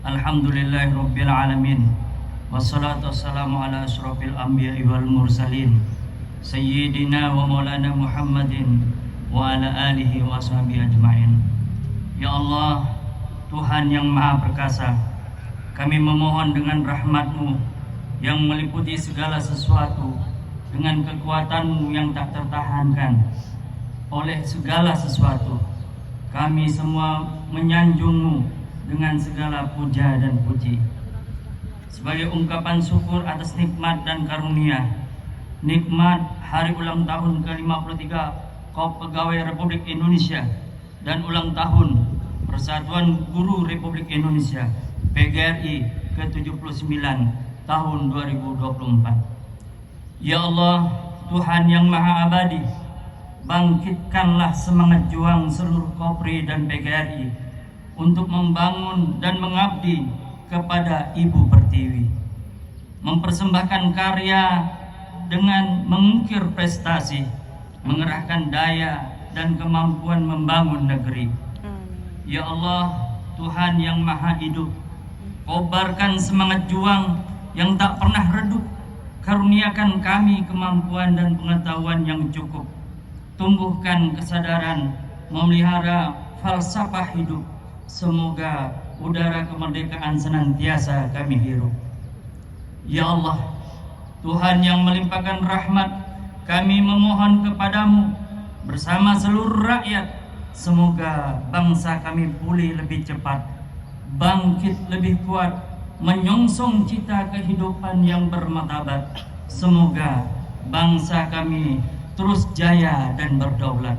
Alhamdulillahirabbil alamin. Wassalatu wassalamu ala asyrafil anbiya'i wal mursalin sayyidina wa maulana Muhammadin wa ala alihi wa ashabihi ajma'in. Ya Allah, Tuhan yang Maha Perkasa, kami memohon dengan rahmat-Mu yang meliputi segala sesuatu, dengan kekuatan-Mu yang tak tertahankan oleh segala sesuatu. Kami semua menyanjung-Mu dengan segala puja dan puji. Sebagai ungkapan syukur atas nikmat dan karunia, nikmat hari ulang tahun ke-53 Kop Pegawai Republik Indonesia dan ulang tahun Persatuan Guru Republik Indonesia PGRI ke-79 tahun 2024. Ya Allah, Tuhan yang Maha Abadi, bangkitkanlah semangat juang seluruh Kopri dan PGRI untuk membangun dan mengabdi kepada Ibu Pertiwi, mempersembahkan karya dengan mengukir prestasi, mengerahkan daya dan kemampuan membangun negeri. Ya Allah, Tuhan yang Maha Hidup, kobarkan semangat juang yang tak pernah redup, karuniakan kami kemampuan dan pengetahuan yang cukup, tumbuhkan kesadaran memelihara falsafah hidup. Semoga udara kemerdekaan senantiasa kami hirup. Ya Allah, Tuhan yang melimpahkan rahmat, kami memohon kepadamu bersama seluruh rakyat, semoga bangsa kami pulih lebih cepat, bangkit lebih kuat, menyongsong cita kehidupan yang bermartabat. Semoga bangsa kami terus jaya dan berdaulat.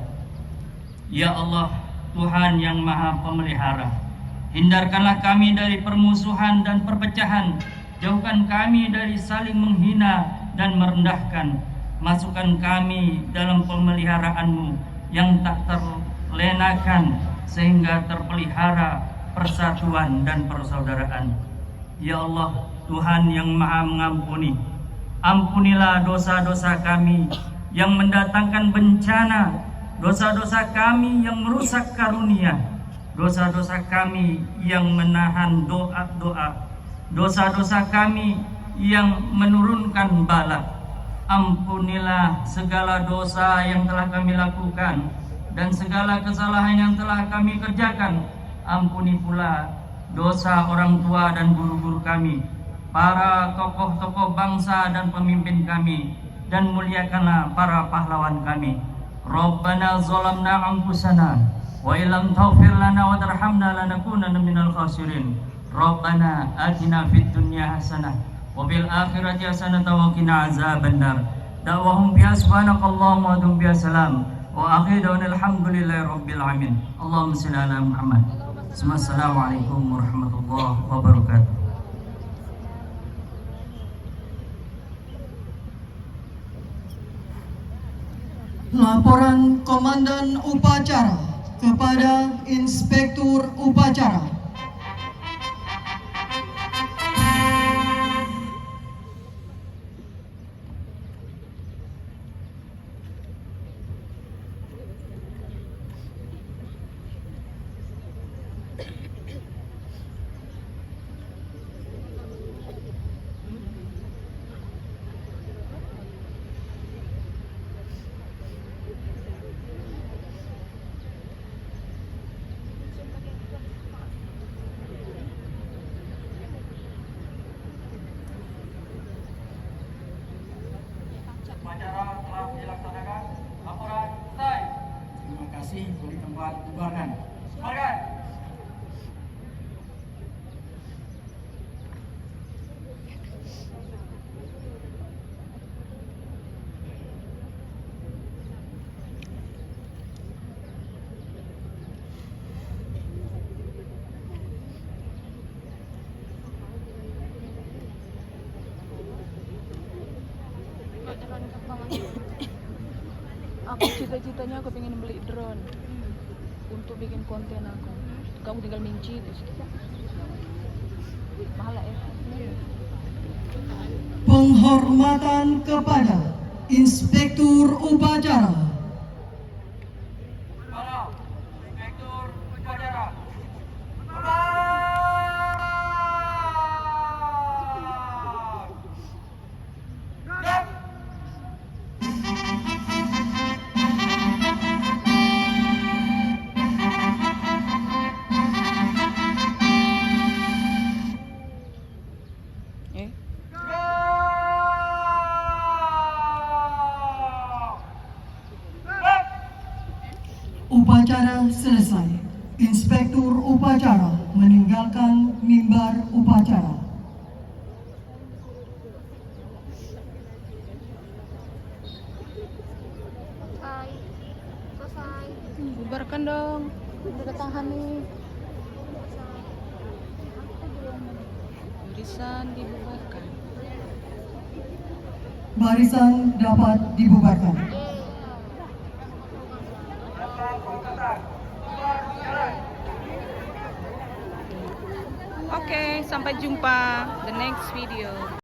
Ya Allah, Tuhan yang Maha Pemelihara, hindarkanlah kami dari permusuhan dan perpecahan, jauhkan kami dari saling menghina dan merendahkan, masukkan kami dalam pemeliharaan-Mu yang tak terlenakan sehingga terpelihara persatuan dan persaudaraan. Ya Allah, Tuhan yang Maha Mengampuni, ampunilah dosa-dosa kami yang mendatangkan bencana, dosa-dosa kami yang merusak karunia, dosa-dosa kami yang menahan doa-doa, dosa-dosa kami yang menurunkan bala. Ampunilah segala dosa yang telah kami lakukan dan segala kesalahan yang telah kami kerjakan. Ampuni pula dosa orang tua dan guru-guru kami, para tokoh-tokoh bangsa dan pemimpin kami, dan muliakanlah para pahlawan kami. Rabbana zalamna anfusana wa illam taghfir lana wa tarhamna lanakunanna minal khasirin. Rabbana atina fid dunya hasanah wa fil akhirati hasanah wa qina azabannar. Da'wahum biha subhanakallahumma wa biha salam wa akhiru alhamdulillahi rabbil alamin. Allahumma shalli ala Muhammad. Assalamualaikum warahmatullahi wabarakatuh. Laporan Komandan Upacara kepada Inspektur Upacara. kasih. Beri tempat bubarkan. Bubarkan. Aku cita-citanya aku pengen beli drone untuk bikin konten aku. Kamu tinggal minci terus. Mahal lah ya. Penghormatan kepada Inspektur Upacara. Para Inspektur Upacara. Upacara selesai. Inspektur Upacara meninggalkan mimbar upacara. Selesai. Bubarkan dong. Udah tahan nih. Barisan dibubarkan. Barisan dapat dibubarkan. Oke, sampai jumpa the next video.